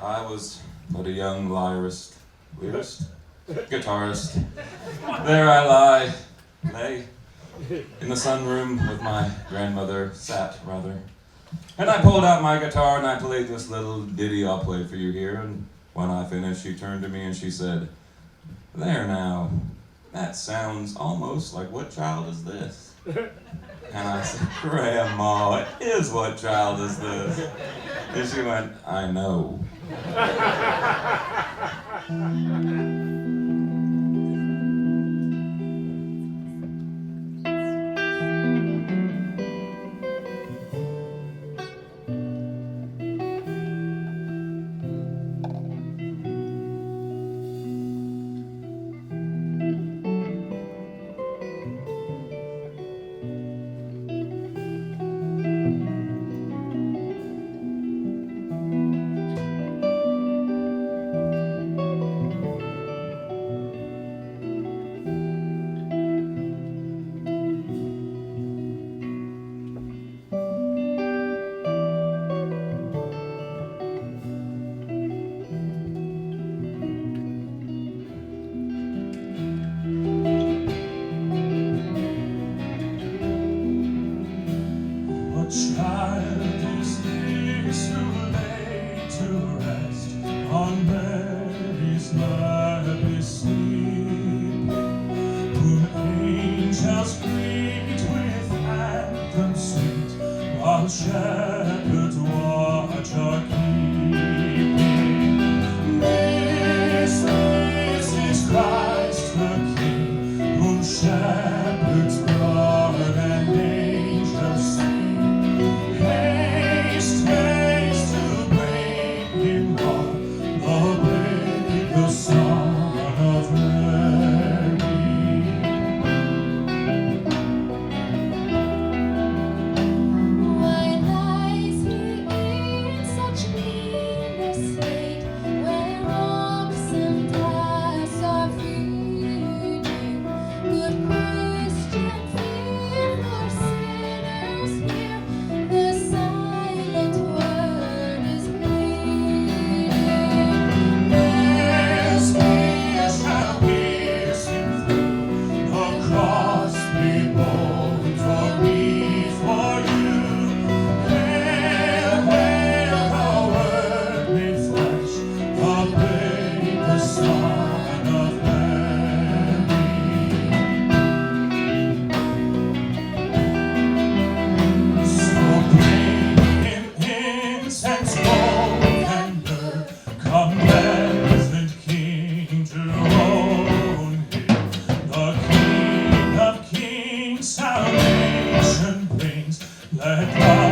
I was but a young lyrist, guitarist. There I lay in the sunroom with my grandmother, sat rather. And I pulled out my guitar and I played this little ditty I'll play for you here. And when I finished, she turned to me and she said, "There now, that sounds almost like What Child Is This?" And I said, "Grandma, it is What Child Is This?" And she went, "I know." Child is this who lay to rest on Mary's lap is sleeping, whom angels greet with anthems sweet, while shepherds watch are keeping. This is Christ the King, whom shepherds guard and angels sing. Haste, haste to bring him on, the babe, the Son of Mary. Why lies he in such mean estate, where oxen grass are feeding? Good Christian, fear for sinners here. The silent word is pleading. This spear shall pierce him through, the cross be borne for me, for you. Hail, hail, the Word made flesh, the babe, the Son of Mary. So bring him incense, gold, and myrrh. Come, pleasant King, to own him. The King of Kings salvation brings. Let God